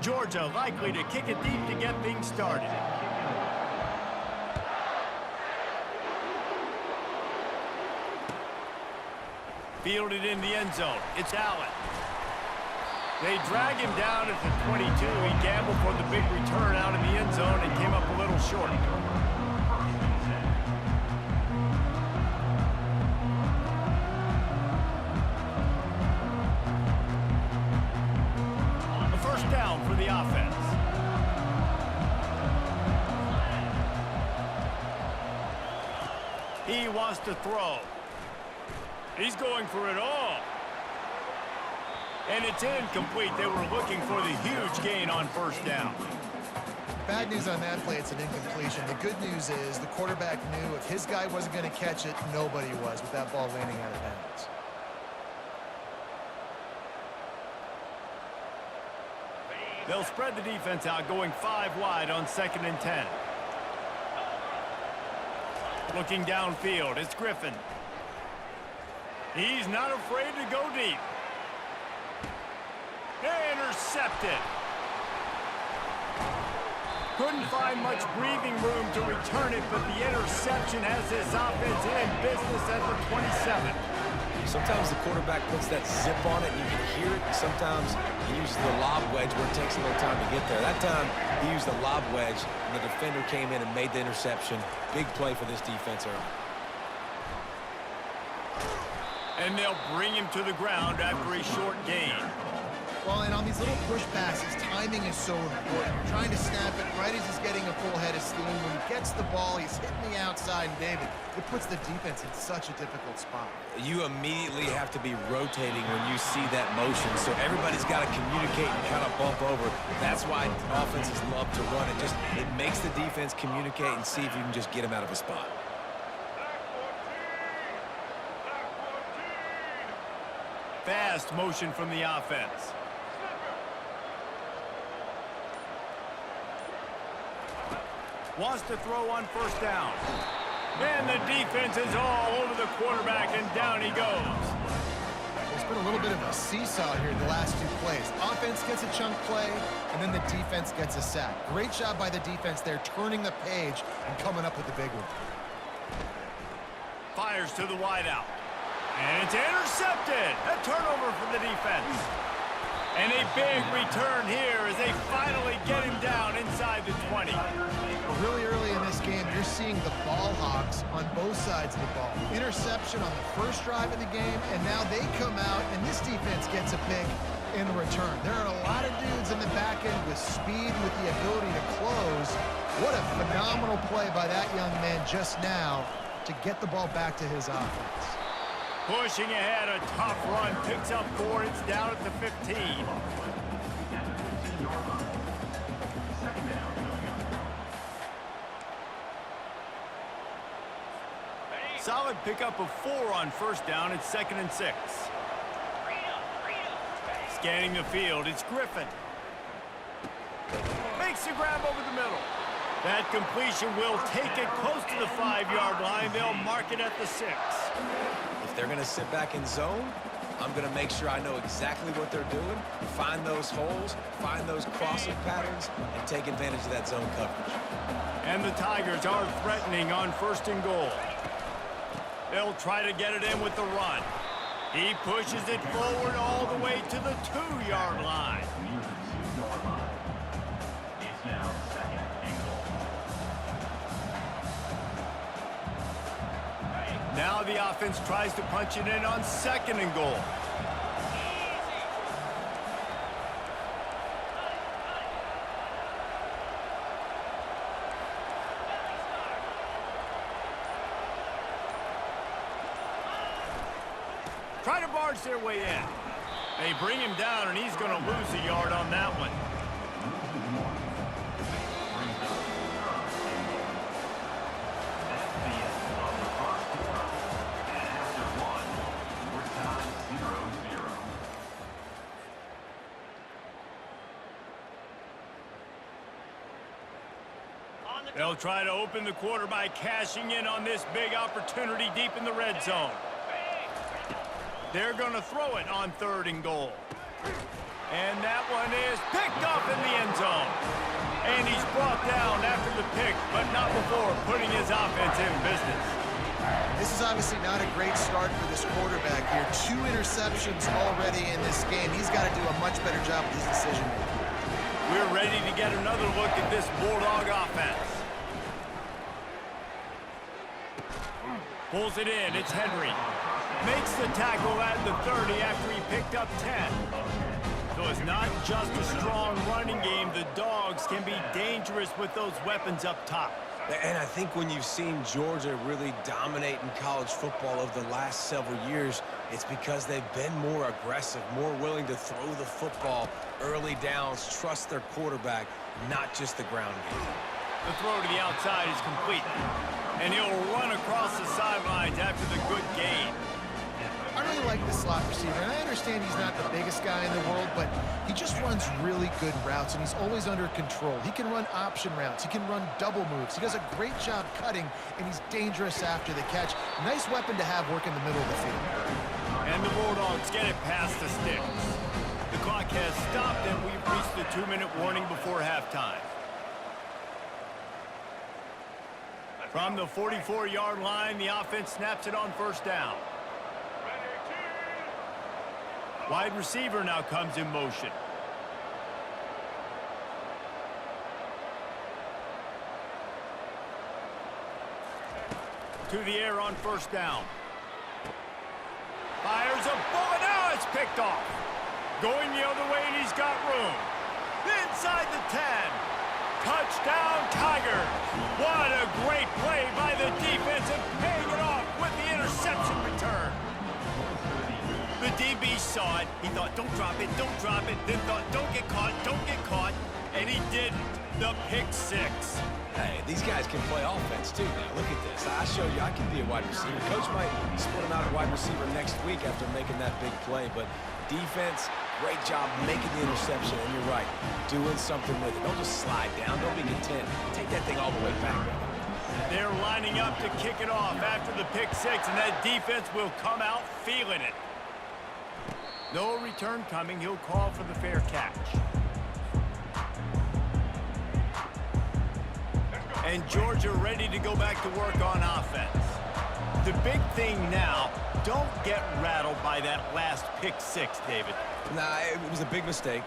Georgia likely to kick it deep to get things started. Fielded in the end zone. It's Allen. They drag him down at the 22. He gambled for the big return out in the end zone and came up a little short. A first down for the offense. He wants to throw. He's going for it all. And it's incomplete. They were looking for the huge gain on first down. Bad news on that play, it's an incompletion. The good news is the quarterback knew if his guy wasn't going to catch it, nobody was with that ball landing out of bounds. They'll spread the defense out, going 5 wide on 2nd and 10. Looking downfield, it's Griffin. He's not afraid to go deep. Intercepted. Couldn't find much breathing room to return it, but the interception has his offense in business at the 27. Sometimes the quarterback puts that zip on it and you can hear it. Sometimes he uses the lob wedge where it takes a little time to get there. That time he used the lob wedge and the defender came in and made the interception. Big play for this defense early. And they'll bring him to the ground after a short gain. Well, and on these little push passes, timing is so important. You're trying to snap it right as he's getting a full head of steam. When he gets the ball, he's hitting the outside, and David, it puts the defense in such a difficult spot. You immediately have to be rotating when you see that motion, so everybody's got to communicate and kind of bump over. That's why offenses love to run it. It makes the defense communicate and see if you can just get him out of a spot. Fast motion from the offense. Wants to throw on first down. And the defense is all over the quarterback, and down he goes. There's been a little bit of a seesaw here the last 2 plays. Offense gets a chunk play, and then the defense gets a sack. Great job by the defense there, turning the page and coming up with the big one. Fires to the wideout. And it's intercepted. A turnover for the defense. And a big return here as they finally get him down inside the 20. Really early in this game, you're seeing the ball hawks on both sides of the ball. Interception on the first drive of the game, and now they come out, and this defense gets a pick in return. There are a lot of dudes in the back end with speed, with the ability to close. What a phenomenal play by that young man just now to get the ball back to his offense. Pushing ahead, a tough run, picks up 4, it's down at the 15. Solid pickup of 4 on first down, it's 2nd and 6. Scanning the field, it's Griffin. Makes the grab over the middle. That completion will take it close to the 5-yard line. They'll mark it at the 6. If they're going to sit back in zone, I'm going to make sure I know exactly what they're doing, find those holes, find those crossing patterns, and take advantage of that zone coverage. And the Tigers are threatening on 1st and goal. They'll try to get it in with the run. He pushes it forward all the way to the 2-yard line. Now the offense tries to punch it in on 2nd and goal. Try to barge their way in. They bring him down, and he's going to lose a yard on that one. They'll try to open the quarter by cashing in on this big opportunity deep in the red zone. They're going to throw it on 3rd and goal. And that one is picked off in the end zone. And he's brought down after the pick, but not before putting his offense in business. This is obviously not a great start for this quarterback here. 2 interceptions already in this game. He's got to do a much better job with his decision-making. We're ready to get another look at this Bulldog offense. Pulls it in. It's Henry. Makes the tackle at the 30 after he picked up 10. So it's not just a strong running game. The Dogs can be dangerous with those weapons up top. And I think when you've seen Georgia really dominate in college football over the last several years, it's because they've been more aggressive, more willing to throw the football early downs, trust their quarterback, not just the ground game. The throw to the outside is complete. And he'll run across the sidelines after the good gain. I really like the slot receiver, and I understand he's not the biggest guy in the world, but he just runs really good routes, and he's always under control. He can run option routes. He can run double moves. He does a great job cutting, and he's dangerous after the catch. Nice weapon to have work in the middle of the field. And the Bulldogs get it past the sticks. The clock has stopped, and we've reached the 2-minute warning before halftime. From the 44-yard line, the offense snaps it on first down. Wide receiver now comes in motion. To the air on first down. Fires a bullet. Now it's picked off. Going the other way, and he's got room. Inside the 10. Touchdown, Tigers. What a great play by the defense and paying it off with the interception return. The DB saw it. He thought, don't drop it, don't drop it. Then thought, don't get caught. And he didn't. The pick 6. Hey, these guys can play offense too now. Look at this. I showed you I can be a wide receiver. Coach might split him out at wide receiver next week after making that big play. But defense, great job making the interception. And you're right, doing something with it. Don't just slide down. Don't be content. Take that thing all the way back. They're lining up to kick it off after the pick 6, and that defense will come out feeling it. No return coming. He'll call for the fair catch. And Georgia ready to go back to work on offense. The big thing now, don't get rattled by that last pick 6, David. Nah, it was a big mistake.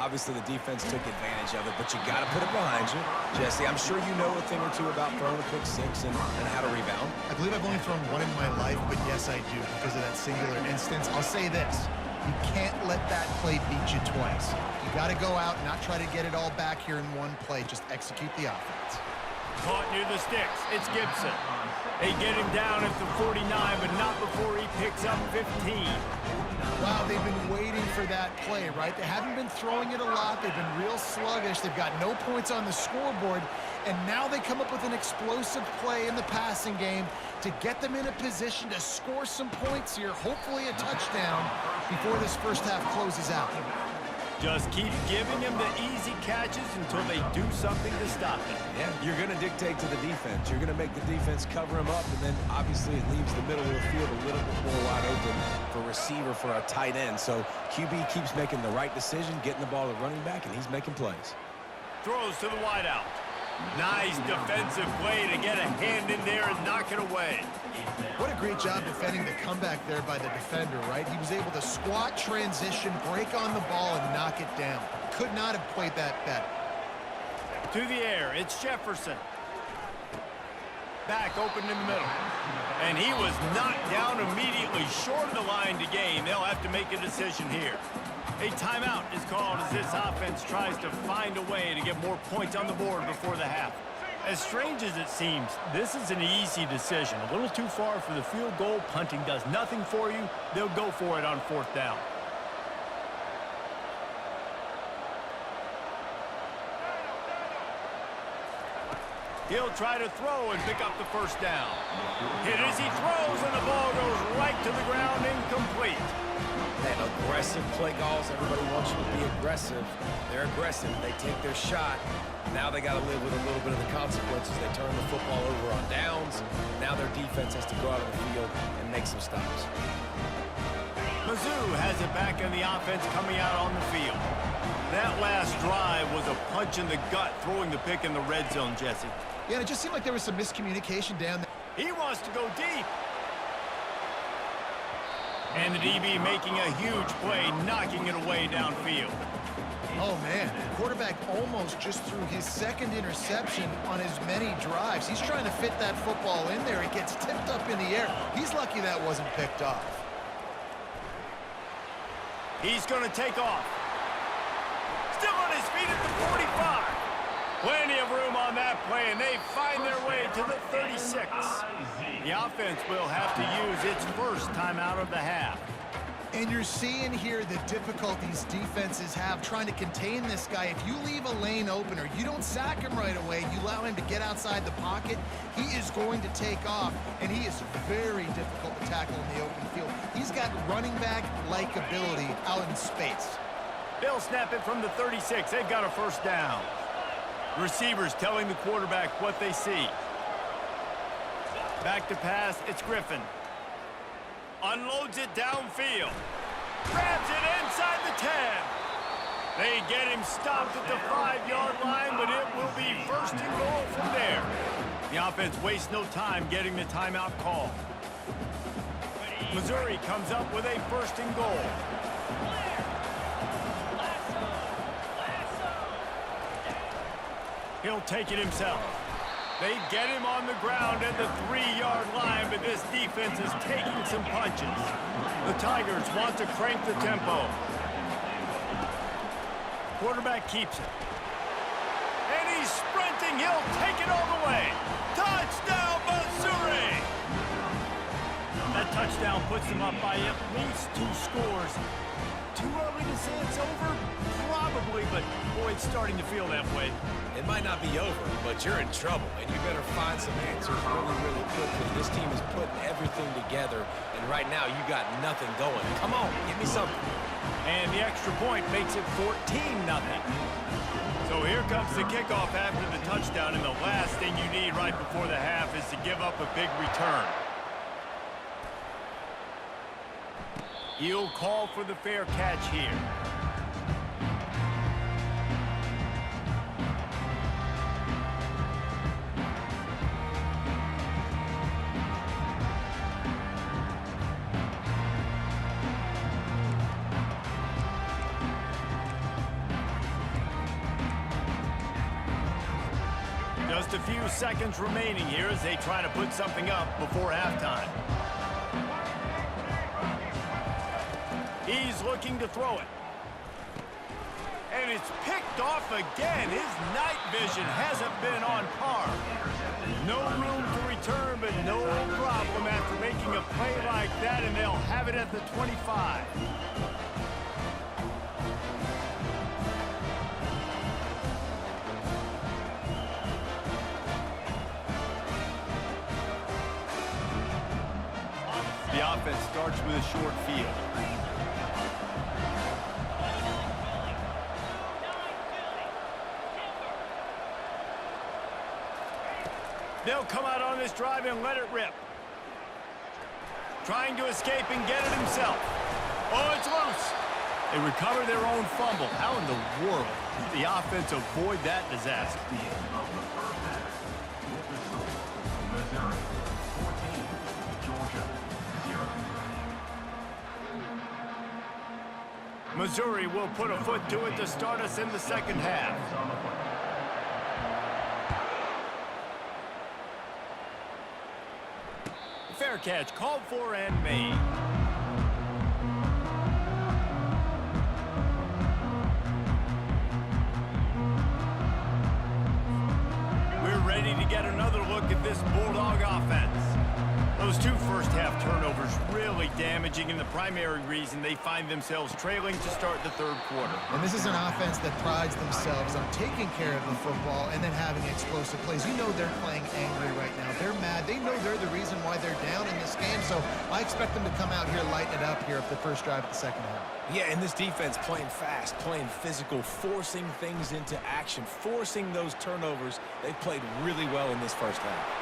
Obviously, the defense took advantage of it, but you got to put it behind you. Jesse, I'm sure you know a thing or two about throwing a pick 6 and how to rebound. I believe I've only thrown one in my life, but yes, I do because of that singular instance. I'll say this. You can't let that play beat you twice. You got to go out and not try to get it all back here in one play. Just execute the offense. Caught near the sticks. It's Gibson. They get him down at the 49, but not before he picks up 15. Wow, they've been waiting for that play, right? They haven't been throwing it a lot. They've been real sluggish. They've got no points on the scoreboard. And now they come up with an explosive play in the passing game to get them in a position to score some points here, hopefully a touchdown, before this first half closes out. Just keep giving them the easy catches until they do something to stop it. Yeah, you're going to dictate to the defense. You're going to make the defense cover him up, and then obviously it leaves the middle of the field a little bit more wide open for receiver for a tight end. So QB keeps making the right decision, getting the ball to running back, and he's making plays. Throws to the wideout. Nice defensive play to get a hand in there and knock it away. What a great job defending the comeback there by the defender, right? He was able to squat, transition, break on the ball, and knock it down. Could not have played that better. To the air, it's Jefferson. Back open in the middle. And he was knocked down immediately short of the line to gain. They'll have to make a decision here. A timeout is called as this offense tries to find a way to get more points on the board before the half. As strange as it seems, this is an easy decision. A little too far for the field goal. Punting does nothing for you. They'll go for it on fourth down. He'll try to throw and pick up the first down. Hit as he throws, and the ball goes right to the ground, incomplete. That aggressive play calls. Everybody wants you to be aggressive. They're aggressive. They take their shot. Now they got to live with a little bit of the consequences. They turn the football over on downs. Now their defense has to go out on the field and make some stops. Mizzou has it back in the offense coming out on the field. last drive was a punch in the gut, throwing the pick in the red zone, Jesse. Yeah, and it just seemed like there was some miscommunication down there. He wants to go deep. And the DB making a huge play, knocking it away downfield. Oh, man. The quarterback almost just threw his second interception on as many drives. He's trying to fit that football in there. It gets tipped up in the air. He's lucky that wasn't picked off. He's going to take off. Still on his feet at the 45. Plenty of room on that play, and they find their way to the 36. The offense will have to use its first timeout of the half. And you're seeing here the difficulties defenses have trying to contain this guy. If you leave a lane open or you don't sack him right away, you allow him to get outside the pocket, he is going to take off, and he is very difficult to tackle in the open field. He's got running back-like ability out in space. They'll snap it from the 36. They've got a first down. Receivers telling the quarterback what they see. Back to pass, it's Griffin. Unloads it downfield. Grabs it inside the 10. They get him stopped at the 5-yard line, but it will be first and goal from there. The offense wastes no time getting the timeout call. Missouri comes up with a first and goal. He'll take it himself. They get him on the ground at the 3-yard line, but this defense is taking some punches. The Tigers want to crank the tempo. Quarterback keeps it. And he's sprinting. He'll take it all the way. Touchdown, Missouri! That touchdown puts them up by at least 2 scores. Too early to say it's over? Probably, but boy, it's starting to feel that way. It might not be over, but you're in trouble, and you better find some answers really, really quickly. This team is putting everything together, and right now you got nothing going. Come on, give me something. And the extra point makes it 14-0. So here comes the kickoff after the touchdown, and the last thing you need right before the half is to give up a big return. He'll call for the fair catch here. Just a few seconds remaining here as they try to put something up before halftime. He's looking to throw it. And it's picked off again. His night vision hasn't been on par. No room to return, but no problem after making a play like that, and they'll have it at the 25. The offense starts with a short field. They'll come out on this drive and let it rip. Trying to escape and get it himself. Oh, it's loose. They recover their own fumble. How in the world did the offense avoid that disaster? Missouri will put a foot to it to start us in the second half. Fair catch called for and made. We're ready to get another look at this Bulldog offense. Those 2 first-half turnovers really damaging, and the primary reason they find themselves trailing to start the third quarter. And this is an offense that prides themselves on taking care of the football and then having explosive plays. You know they're playing angry right now. They're mad. They know they're the reason why they're down in this game, so I expect them to come out here, lighten it up here for the first drive of the second half. Yeah, and this defense playing fast, playing physical, forcing things into action, forcing those turnovers. They played really well in this first half.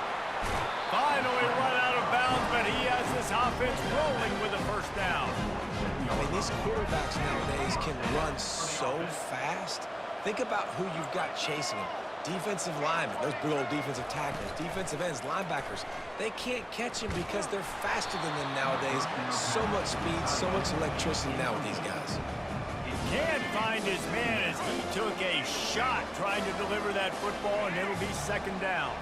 Finally run out of bounds, but he has this offense rolling with a first down. I mean, these quarterbacks nowadays can run so fast. Think about who you've got chasing him. Defensive linemen, those big old defensive tackles, defensive ends, linebackers, they can't catch him because they're faster than them nowadays. So much speed, so much electricity now with these guys. Can't find his man as he took a shot trying to deliver that football, and it'll be second down.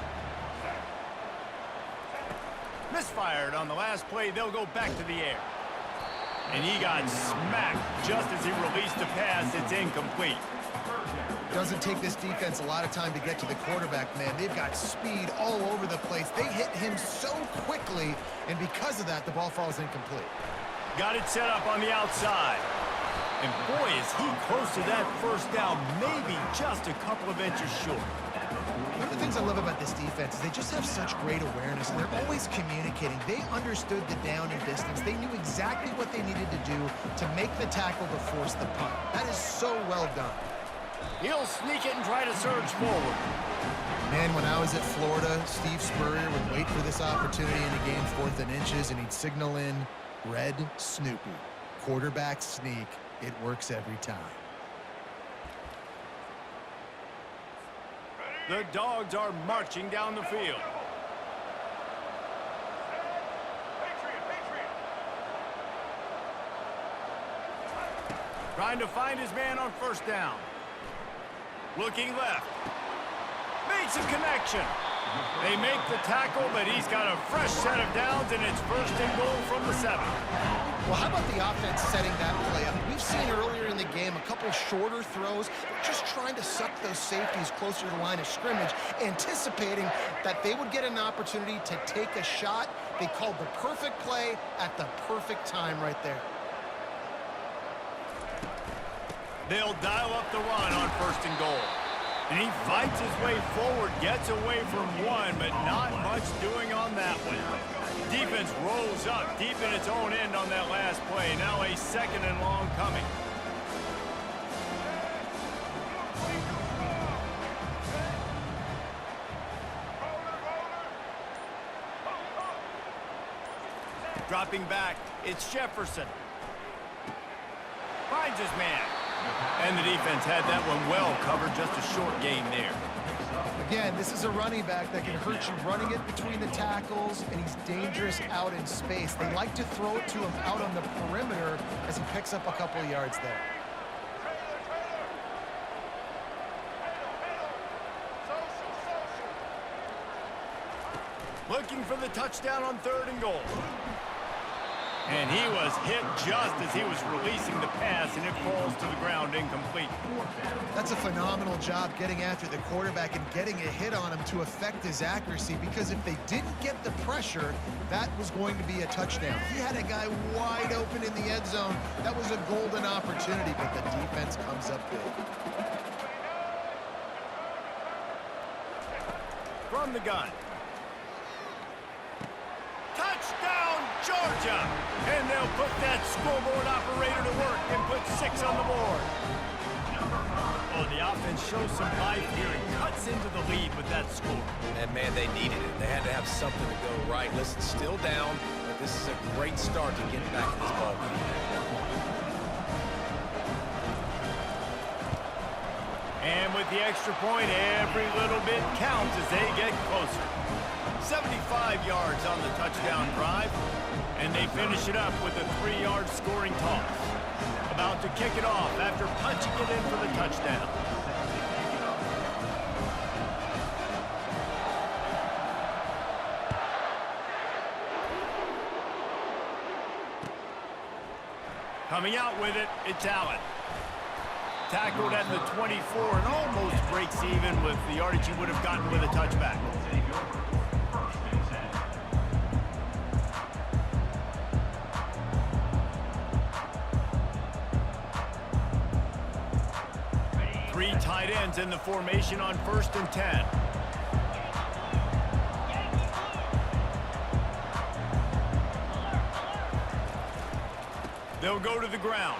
Misfired on the last play. They'll go back to the air. And he got smacked just as he released the pass. It's incomplete. Doesn't take this defense a lot of time to get to the quarterback, man. They've got speed all over the place. They hit him so quickly, and because of that, the ball falls incomplete. Got it set up on the outside. And boy, is he close to that first down, maybe just a couple of inches short. One of the things I love about this defense is they just have such great awareness, and they're always communicating. They understood the down and distance. They knew exactly what they needed to do to make the tackle to force the punt. That is so well done. He'll sneak it and try to surge forward. Man, when I was at Florida, Steve Spurrier would wait for this opportunity in a game 4th and inches, and he'd signal in Red Snoopy. Quarterback sneak. It works every time. The Dogs are marching down the field. Trying to find his man on first down. Looking left. Made some connection. They make the tackle, but he's got a fresh set of downs, and it's first and goal from the 7. Well, how about the offense setting that play up? We've seen earlier in the game a couple shorter throws, just trying to suck those safeties closer to the line of scrimmage, anticipating that they would get an opportunity to take a shot. They called the perfect play at the perfect time right there. They'll dial up the run on first and goal. And he fights his way forward, gets away from one, but not much doing on that one. Defense rolls up deep in its own end on that last play. Now a second and long coming. Dropping back, it's Jefferson. Finds his man. And the defense had that one well covered, just a short gain there. Again, this is a running back that can hurt you running it between the tackles, and he's dangerous out in space. They like to throw it to him out on the perimeter as he picks up a couple of yards there. Looking for the touchdown on third and goal. And he was hit just as he was releasing the pass, and it falls to the ground incomplete. That's a phenomenal job getting after the quarterback and getting a hit on him to affect his accuracy, because if they didn't get the pressure, that was going to be a touchdown. He had a guy wide open in the end zone. That was a golden opportunity, but the defense comes up big. From the gun. Touchdown, Georgia! And they'll put that scoreboard operator to work and put 6 on the board. Oh, the offense shows some life here and cuts into the lead with that score. And, man, they needed it. They had to have something to go right. Listen, still down, but this is a great start to get back in this ballgame. And with the extra point, every little bit counts as they get closer. 75 yards on the touchdown drive, and they finish it up with a 3-yard scoring toss. About to kick it off after punching it in for the touchdown. Coming out with it, it's Allen. Tackled at the 24 and almost breaks even with the yardage he would have gotten with a touchback. Three tight ends in the formation on 1st and 10. They'll go to the ground.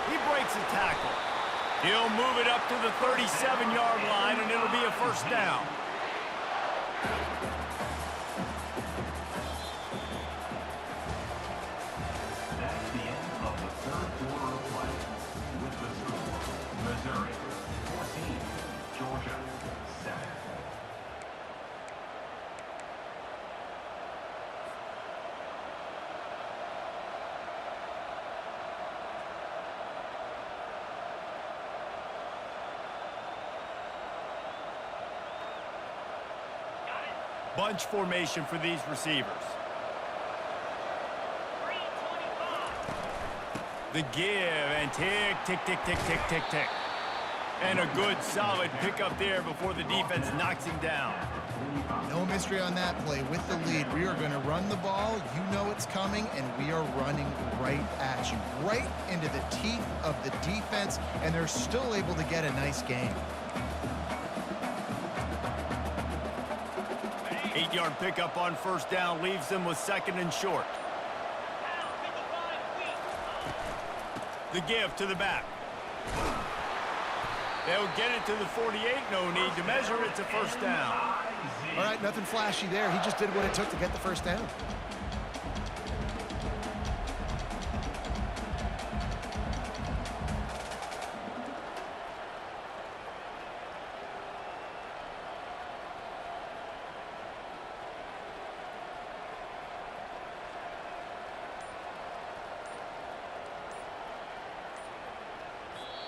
He breaks a tackle. He'll move it up to the 37-yard line, and it'll be a first down. That's the end of the third quarter of play. With the score, Missouri 14, Georgia 7. Bunch formation for these receivers. The give and tick, tick, tick, tick, tick, tick, tick. And a good solid pickup there before the defense knocks him down. No mystery on that play. With the lead, we are going to run the ball. You know it's coming, and we are running right at you, right into the teeth of the defense, and they're still able to get a nice gain. 8-yard pickup on first down leaves them with 2nd and short. The give to the back. They'll get it to the 48. No need to measure. It's a first down. All right, nothing flashy there. He just did what it took to get the first down.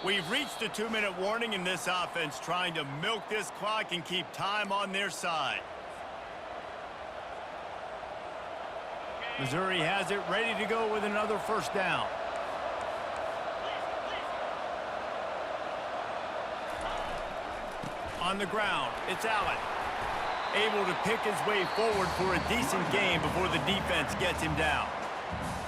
We've reached the 2-minute warning in this offense, trying to milk this clock and keep time on their side. Missouri has it ready to go with another first down. On the ground, it's Allen. Able to pick his way forward for a decent gain before the defense gets him down.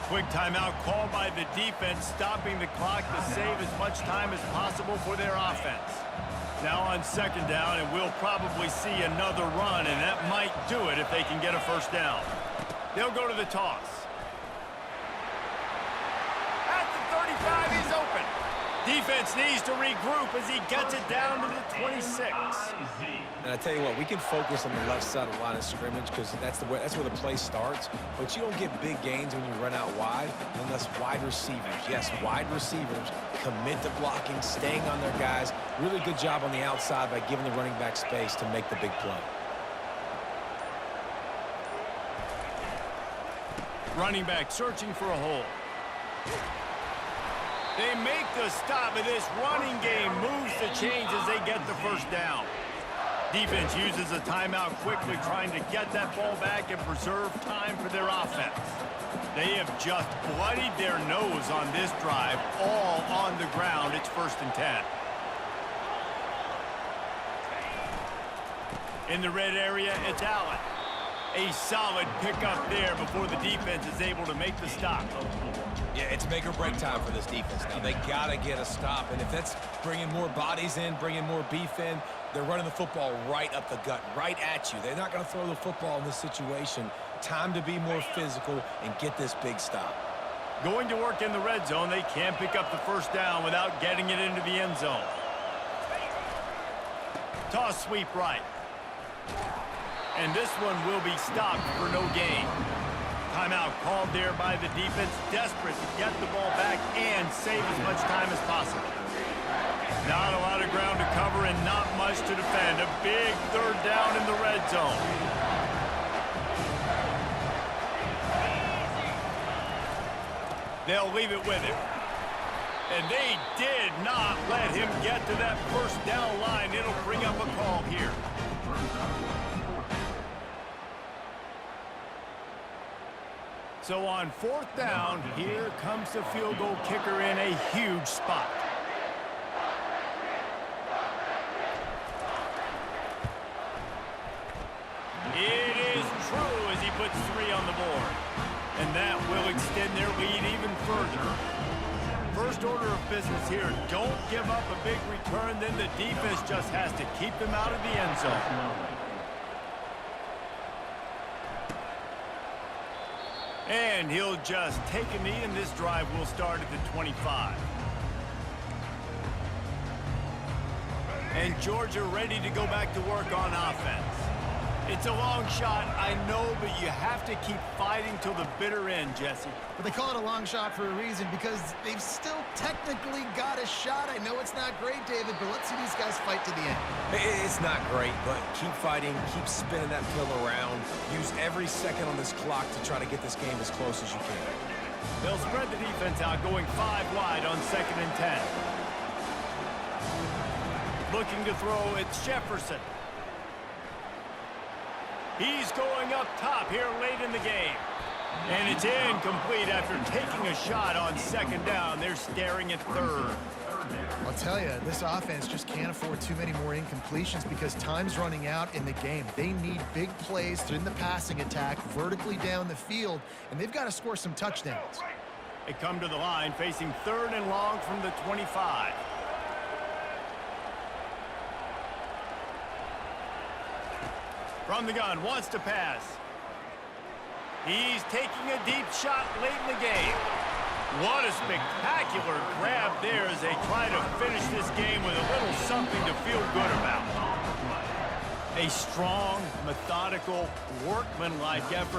Quick timeout called by the defense, stopping the clock to save as much time as possible for their offense. Now on 2nd down, and we'll probably see another run, and that might do it if they can get a first down. They'll go to the toss. At the 35, he's open. Defense needs to regroup as he gets it down to the 26. And I tell you what, we can focus on the left side of the line of scrimmage because that's where the play starts. But you don't get big gains when you run out wide unless wide receivers, yes, wide receivers, commit to blocking, staying on their guys. Really good job on the outside by giving the running back space to make the big play. Running back searching for a hole. They make the stop, and this running game moves the chains as they get the first down. Defense uses a timeout quickly, trying to get that ball back and preserve time for their offense. They have just bloodied their nose on this drive, all on the ground. It's 1st and 10. In the red area, it's Allen. A solid pickup there before the defense is able to make the stop. Yeah, it's make or break time for this defense now. They got to get a stop, and if that's bringing more bodies in, bringing more beef in, they're running the football right up the gut, right at you. They're not going to throw the football in this situation. Time to be more physical and get this big stop. Going to work in the red zone, they can pick up the first down without getting it into the end zone. Toss sweep right. And this one will be stopped for no gain. Timeout called there by the defense, desperate to get the ball back and save as much time as possible. Not a lot of ground to cover and not much to defend. A big 3rd down in the red zone. They'll leave it with him. And they did not let him get to that first down line. It'll bring up a call here. So on 4th down, here comes the field goal kicker in a huge spot. It is true as he puts 3 on the board. And that will extend their lead even further. First order of business here, don't give up a big return, then the defense just has to keep them out of the end zone. And he'll just take a knee, and this drive will start at the 25. And Georgia ready to go back to work on offense. It's a long shot, I know, but you have to keep fighting till the bitter end, Jesse. But they call it a long shot for a reason because they've still technically got a shot. I know it's not great, David, but let's see these guys fight to the end. It's not great, but keep fighting, keep spinning that pill around. Use every second on this clock to try to get this game as close as you can. They'll spread the defense out, going 5 wide on 2nd and 10. Looking to throw, it's Jefferson. He's going up top here late in the game. And it's incomplete after taking a shot on 2nd down. They're staring at 3rd. I'll tell you, this offense just can't afford too many more incompletions because time's running out in the game. They need big plays in the passing attack, vertically down the field, and they've got to score some touchdowns. They come to the line facing 3rd and long from the 25. From the gun, wants to pass. He's taking a deep shot late in the game. What a spectacular grab there as they try to finish this game with a little something to feel good about. A strong, methodical, workmanlike effort.